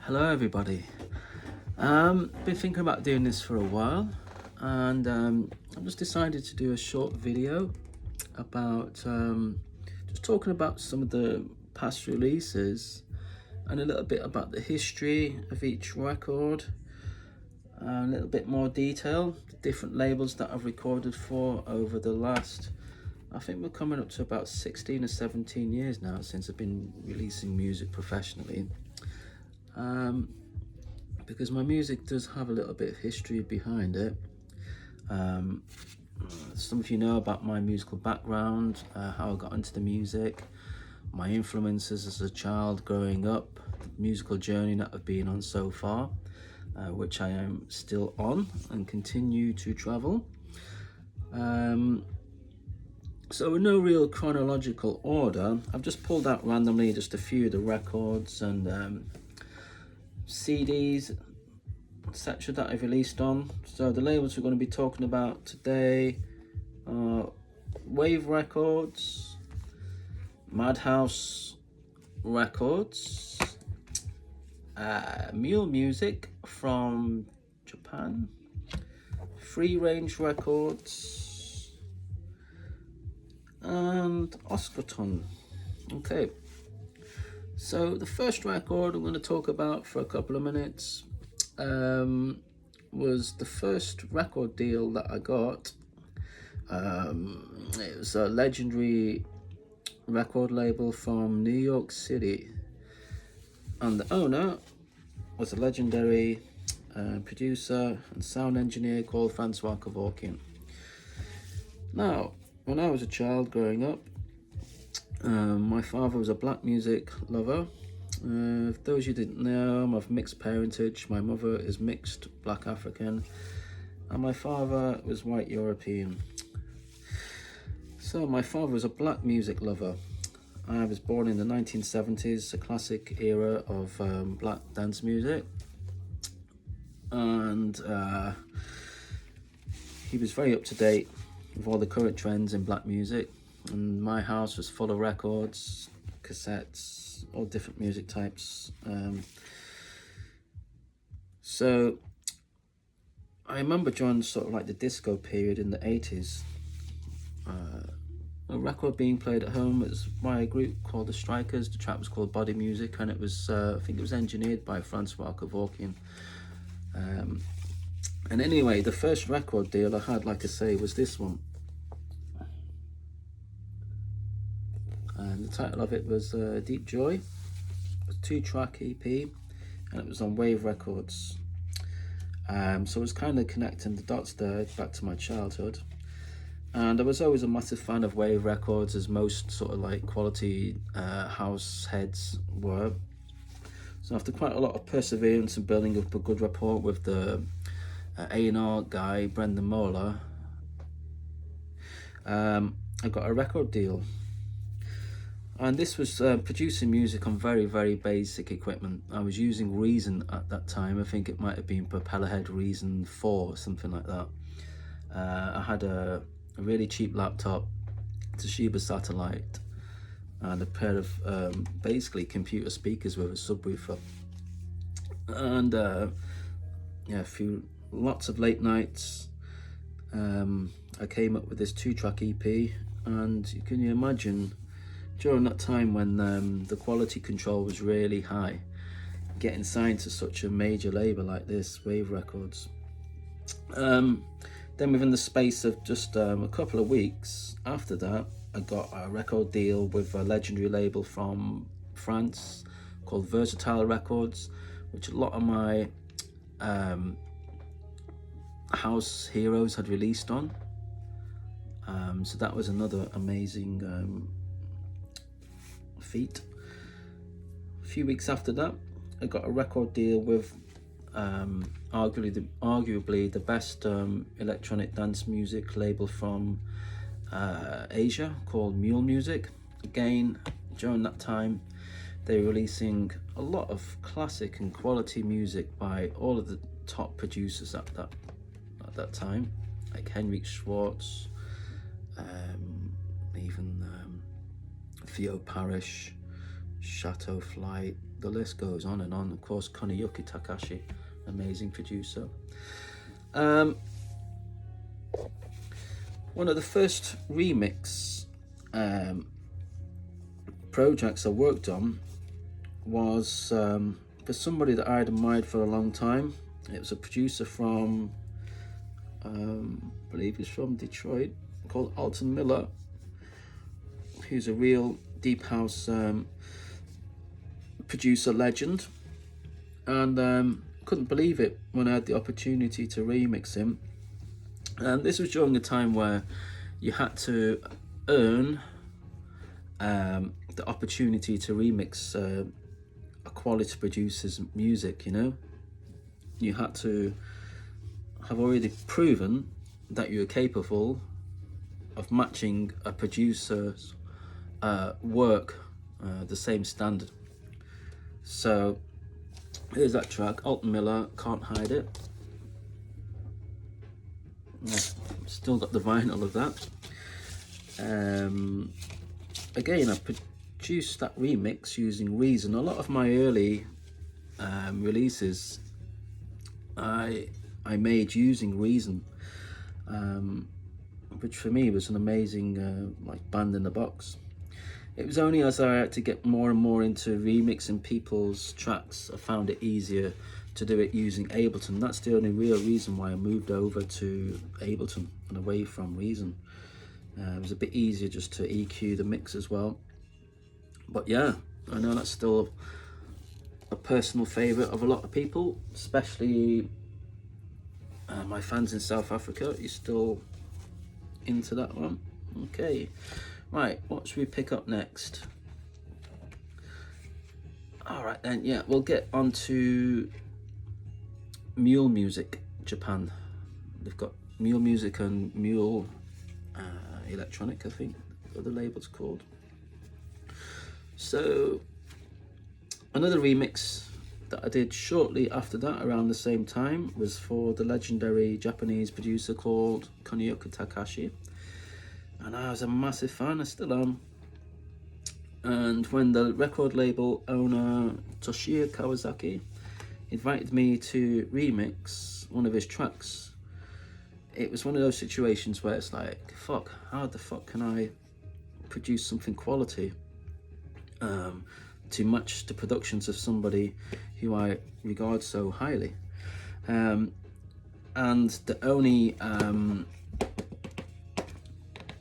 Hello everybody. Been thinking about doing this for a while, and I've just decided to do a short video about just talking about some of the past releases and a little bit about the history of each record, a little bit more detail, the different labels that I've recorded for over the last, I think we're coming up to about 16 or 17 years now since I've been releasing music professionally. Because my music does have a little bit of history behind it. Some of you know about my musical background, how I got into the music, my influences as a child growing up, the musical journey that I've been on so far, which I am still on and continue to travel. So in no real chronological order, I've just pulled out randomly just a few of the records and CDs, etc. that I've released on. So the labels we're going to be talking about today are Wave Records, Madhouse Records, Mule musiq from Japan, Freerange Records, and Ostgut. Okay. So the first record I'm going to talk about for a couple of minutes was the first record deal that I got. It was a legendary record label from New York City, and the owner was a legendary producer and sound engineer called Francois Kevorkian. Now, when I was a child growing up, my father was a black music lover. For those you didn't know, I'm of mixed parentage. My mother is mixed black African, and my father was white European. So my father was a black music lover. I was born in the 1970s, a classic era of black dance music, and he was very up to date with all the current trends in black music. And my house was full of records, cassettes, all different music types. So I remember during sort of like the disco period in the 80s, a record being played at home was by a group called the Strikers. The track was called Body Music, and it was I think it was engineered by Francois Kevorkian. And anyway, the first record deal I had, like I say, was this one. And the title of it was Deep Joy. It was a 2-track EP, and it was on Wave Records. So it was kind of connecting the dots there back to my childhood. And I was always a massive fan of Wave Records, as most sort of like quality house heads were. So after quite a lot of perseverance and building up a good rapport with the A&R guy, Brendan Moeller, I got a record deal. And this was producing music on very, very basic equipment. I was using Reason at that time. I think it might have been Propellerhead Reason 4, something like that. I had a really cheap laptop, Toshiba Satellite, and a pair of basically computer speakers with a subwoofer. And lots of late nights. I came up with this 2-track EP, and can you imagine, during that time when the quality control was really high, getting signed to such a major label like this, Wave Records. Then within the space of just a couple of weeks after that, I got a record deal with a legendary label from France called Versatile Records, which a lot of my house heroes had released on. So that was another amazing feat. A few weeks after that, I got a record deal with arguably the best electronic dance music label from Asia, called Mule musiq. Again, during that time, they were releasing a lot of classic and quality music by all of the top producers at that time, like Henrik Schwartz, even Theo Parrish, Chateau Flight, the list goes on and on. Of course, Koneyuki Takashi, amazing producer. One of the first remix projects I worked on was for somebody that I'd admired for a long time. It was a producer from, I believe he's from Detroit, called Alton Miller, who's a real deep house producer legend, and couldn't believe it when I had the opportunity to remix him. And this was during a time where you had to earn the opportunity to remix a quality producer's music, you know. You had to have already proven that you were capable of matching a producer's work the same standard. So here's that track, Alton Miller, Can't Hide It. Still got the vinyl of that. Again, I produced that remix using Reason. A lot of my early releases I made using Reason, which for me was an amazing like band in the box. It was only as I had to get more and more into remixing people's tracks, I found it easier to do it using Ableton. That's the only real reason why I moved over to Ableton and away from Reason. It was a bit easier just to EQ the mix as well. But yeah, I know that's still a personal favourite of a lot of people, especially my fans in South Africa. You're still into that one? Okay. Right, what should we pick up next? Alright then, yeah, we'll get on to Mule Music, Japan. They've got Mule Music and Mule Electronic, I think the label's called. So, another remix that I did shortly after that, around the same time, was for the legendary Japanese producer called Koneyuki Takashi. And I was a massive fan, I still am. And when the record label owner Toshio Kawasaki invited me to remix one of his tracks, it was one of those situations where it's like, fuck, how the fuck can I produce something quality to match the productions of somebody who I regard so highly? And the only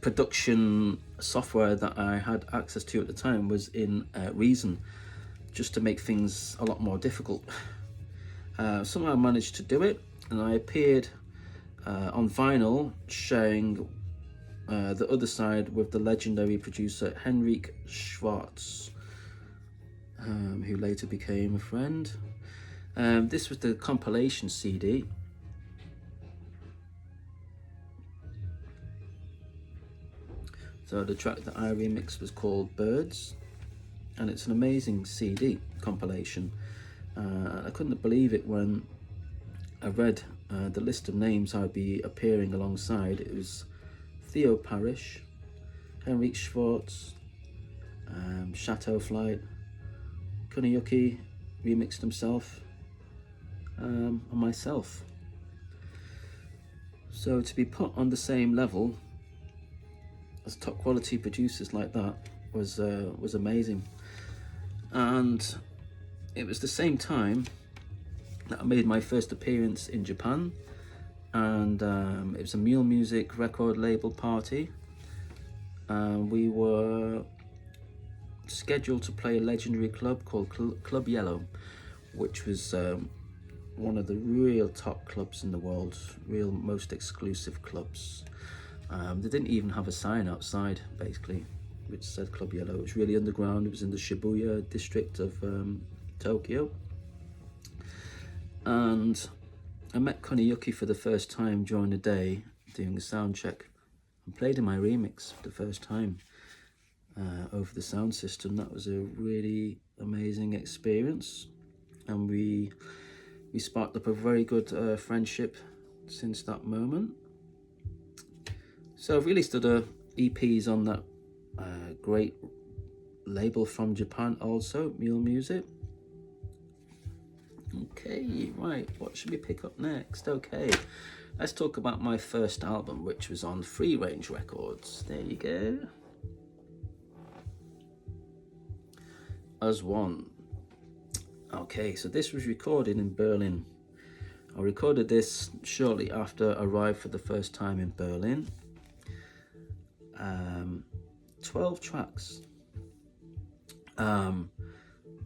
production software that I had access to at the time was in Reason, just to make things a lot more difficult. Somehow I managed to do it, and I appeared on vinyl sharing the other side with the legendary producer Henrik Schwartz, who later became a friend. This was the compilation CD. So the track that I remixed was called Birds, and it's an amazing CD compilation. I couldn't believe it when I read the list of names I'd be appearing alongside. It was Theo Parrish, Henrik Schwartz, Chateau Flight, Koneyuki remixed himself, and myself. So to be put on the same level as top quality producers like that was amazing. And it was the same time that I made my first appearance in Japan, and it was a Mule Music record label party. We were scheduled to play a legendary club called Club Yellow, which was one of the real top clubs in the world, real most exclusive clubs. They didn't even have a sign outside, basically, which said Club Yellow. It was really underground. It was in the Shibuya district of Tokyo. And I met Koneyuki for the first time during the day, doing a sound check, and played in my remix for the first time over the sound system. That was a really amazing experience, and we sparked up a very good friendship since that moment. So I've released other EPs on that great label from Japan also, Mule musiq. Okay, right, what should we pick up next? Okay, let's talk about my first album, which was on Freerange Records. There you go. As One. Okay, so this was recorded in Berlin. I recorded this shortly after I arrived for the first time in Berlin. 12 tracks.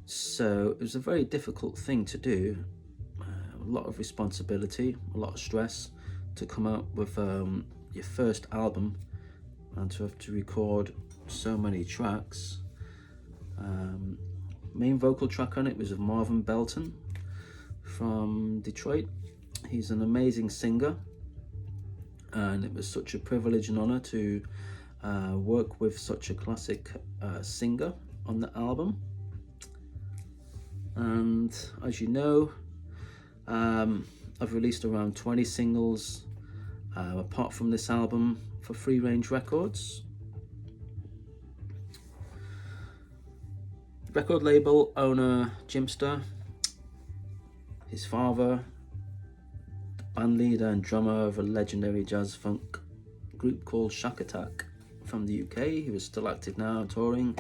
So it was a very difficult thing to do. A lot of responsibility, a lot of stress to come out with your first album and to have to record so many tracks. Main vocal track on it was of Marvin Belton from Detroit. He's an amazing singer, and it was such a privilege and honor to work with such a classic singer on the album. And as you know, I've released around 20 singles apart from this album for Freerange Records. Record label owner Jimster, his father, the band leader and drummer of a legendary jazz funk group called Shack Attack from the UK, he was still active now, touring.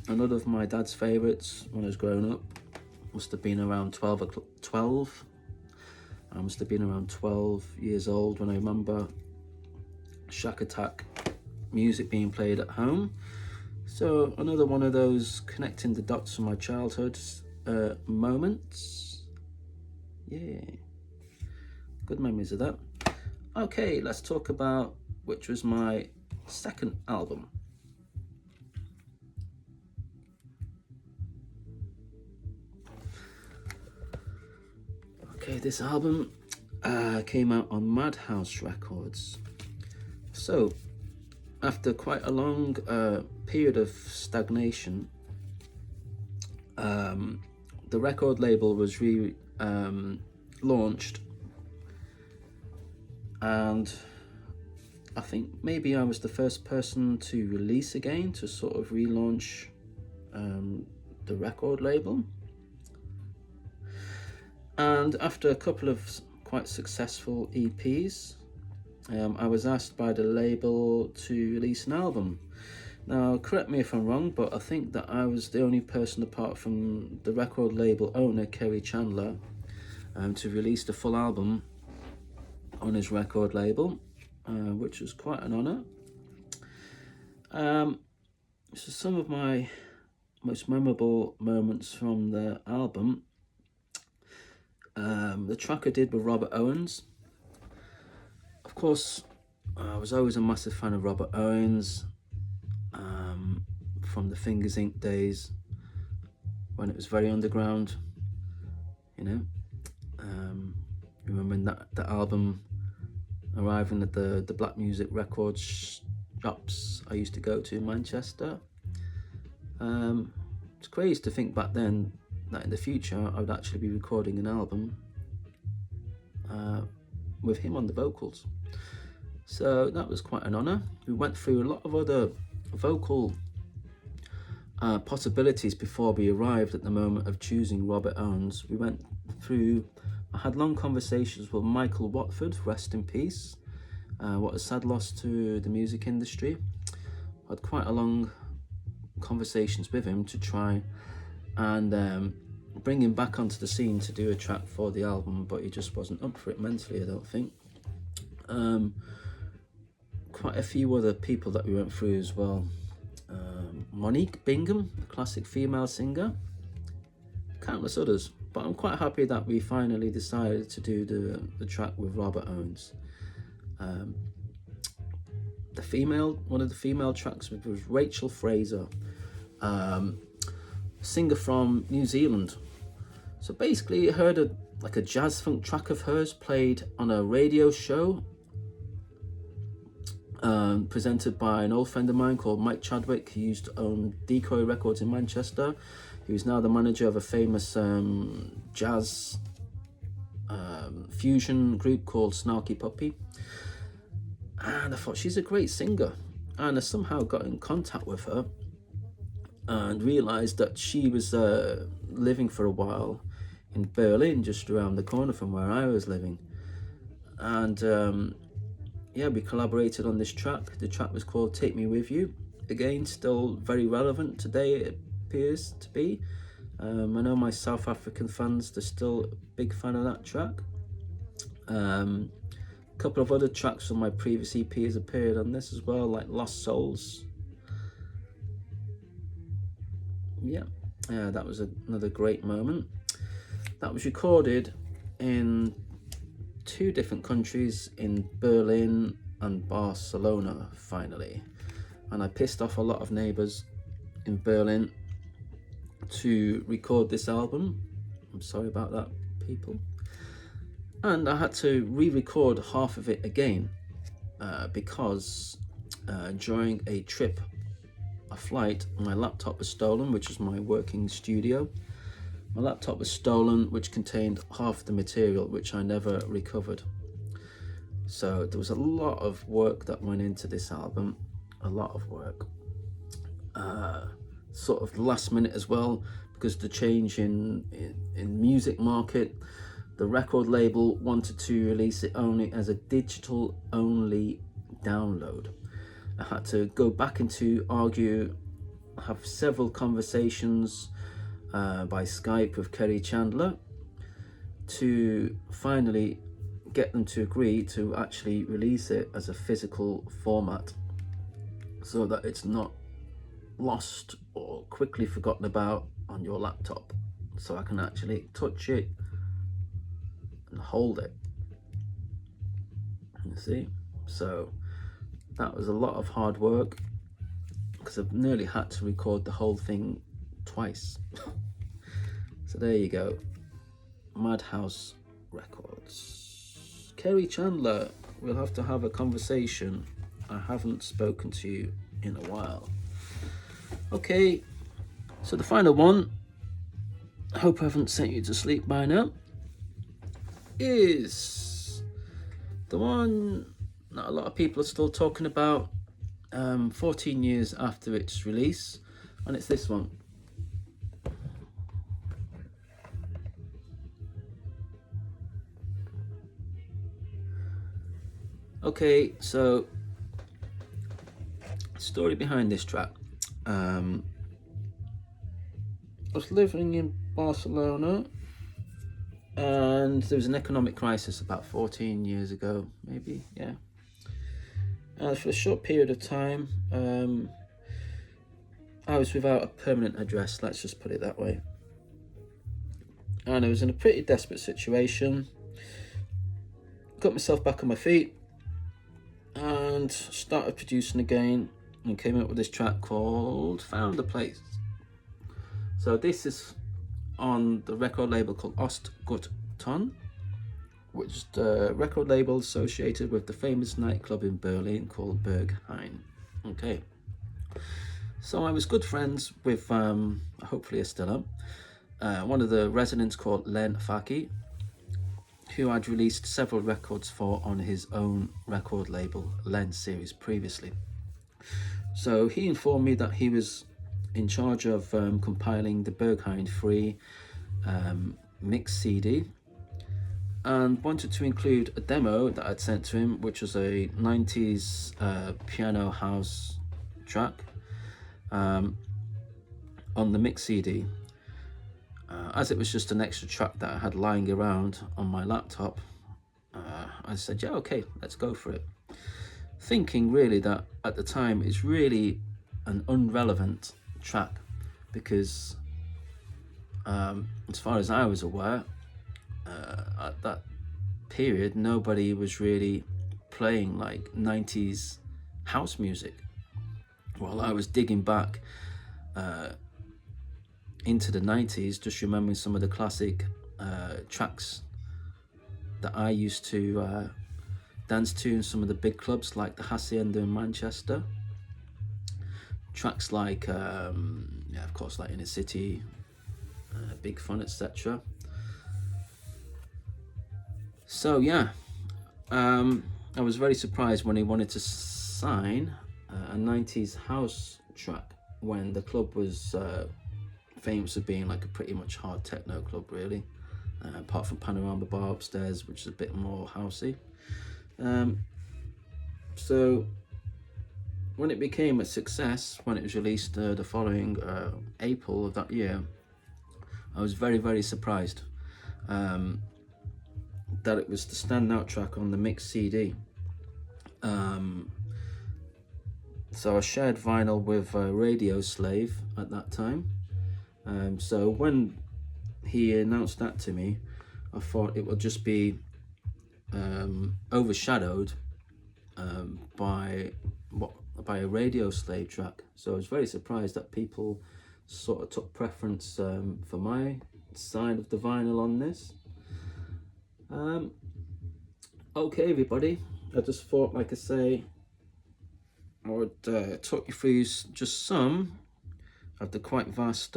Another of my dad's favourites when I was growing up, must have been around 12. I must have been around 12 years old when I remember Shack Attack music being played at home. So another one of those connecting the dots from my childhood moments. Yeah, good memories of that. Okay, let's talk about which was my second album. Okay, this album came out on Madhouse Records. So after quite a long period of stagnation, the record label was launched, and I think maybe I was the first person to release again, to sort of relaunch the record label. And after a couple of quite successful EPs, I was asked by the label to release an album. Now, correct me if I'm wrong, but I think that I was the only person apart from the record label owner, Kerry Chandler, to release the full album on his record label, which was quite an honour. So some of my most memorable moments from the album, the track I did with Robert Owens. Of course, I was always a massive fan of Robert Owens, from the Fingers Inc. days when it was very underground, you know. Remembering that album arriving at the black music records shops I used to go to in Manchester. It's crazy to think back then that in the future I would actually be recording an album with him on the vocals. So that was quite an honour. We went through a lot of other vocal possibilities before we arrived at the moment of choosing Robert Owens. I had long conversations with Michael Watford, rest in peace. What a sad loss to the music industry. I had quite a long conversations with him to try and bring him back onto the scene to do a track for the album, but he just wasn't up for it mentally, I don't think. Quite a few other people that we went through as well. Monique Bingham, a classic female singer, countless others, but I'm quite happy that we finally decided to do the track with Robert Owens. One of the female tracks was Rachel Fraser, singer from New Zealand. So basically I heard a jazz funk track of hers played on a radio show presented by an old friend of mine called Mike Chadwick, who used to own Decoy Records in Manchester. He was now the manager of a famous jazz fusion group called Snarky Puppy. And I thought, she's a great singer. And I somehow got in contact with her and realized that she was living for a while in Berlin, just around the corner from where I was living. And yeah, we collaborated on this track. The track was called Take Me With You. Again, still very relevant today, it appears to be. I know my South African fans, they're still a big fan of that track. A couple of other tracks from my previous EP has appeared on this as well, like Lost Souls. Yeah, that was another great moment. That was recorded in 2 different countries, in Berlin and Barcelona, finally. And I pissed off a lot of neighbours in Berlin to record this album. I'm sorry about that, people. And I had to re-record half of it again because during a flight, my laptop was stolen, which was my working studio. My laptop was stolen, which contained half the material, which I never recovered. So there was a lot of work that went into this album, a lot of work. Sort of last minute as well, because the change in music market, the record label wanted to release it only as a digital only download. I had to go back into have several conversations by Skype with Kerry Chandler to finally get them to agree to actually release it as a physical format, so that it's not lost or quickly forgotten about on your laptop, so I can actually touch it and hold it. You see, so that was a lot of hard work, because I've nearly had to record the whole thing twice. So there you go, Madhouse Records. Kerry Chandler, we'll have to have a conversation. I haven't spoken to you in a while. Okay, so the final one, I hope I haven't sent you to sleep by now, is the one that a lot of people are still talking about 14 years after its release, and it's this one. Okay, so story behind this track. I was living in Barcelona, and there was an economic crisis about 14 years ago, maybe, yeah. And for a short period of time, I was without a permanent address, let's just put it that way. And I was in a pretty desperate situation. Got myself back on my feet and started producing again, and came up with this track called Found a Place. So this is on the record label called Ostgut, which is the record label associated with the famous nightclub in Berlin called Berghain. Okay, so I was good friends with, hopefully I still am, one of the residents called Len Faki, who I'd released several records for on his own record label, Len Series, previously. So he informed me that he was in charge of compiling the Berghain Free mix CD, and wanted to include a demo that I'd sent to him, which was a 90s piano house track on the mix CD. As it was just an extra track that I had lying around on my laptop, I said, yeah, okay, let's go for it. Thinking really that at the time it's really an irrelevant track, because as far as I was aware, at that period nobody was really playing like 90s house music. While I was digging back into the 90s, just remembering some of the classic tracks that I used to dance to in some of the big clubs like the Hacienda in Manchester. Tracks like, yeah, of course, like Inner City, Big Fun, etc. So yeah, I was very surprised when he wanted to sign a 90s house track when the club was famous for being like a pretty much hard techno club, really, apart from Panorama Bar upstairs, which is a bit more housey. So when it became a success, when it was released the following April of that year, I was very, very surprised that it was the standout track on the mixed CD. So I shared vinyl with Radio Slave at that time. So when he announced that to me, I thought it would just be overshadowed by a Radio Slave track. So I was very surprised that people sort of took preference for my side of the vinyl on this. Okay, everybody, I just thought, like I say, I would talk you through just some of the quite vast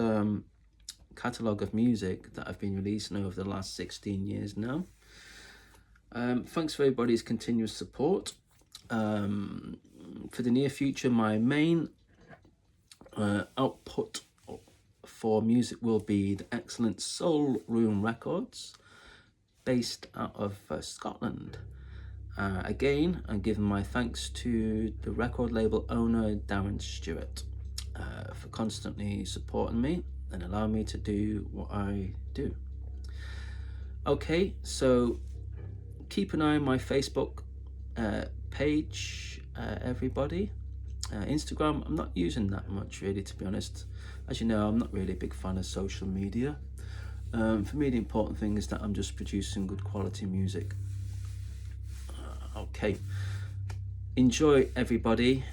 catalogue of music that I've been releasing over the last 16 years now. Thanks for everybody's continuous support. For the near future, my main output for music will be the excellent Soul Room Records, based out of Scotland. Again, I'm giving my thanks to the record label owner Darren Stewart for constantly supporting me and allowing me to do what I do. Okay, so keep an eye on my Facebook page, everybody. Instagram, I'm not using that much, really, to be honest. As you know, I'm not really a big fan of social media. For me, the important thing is that I'm just producing good quality music. Okay, enjoy, everybody.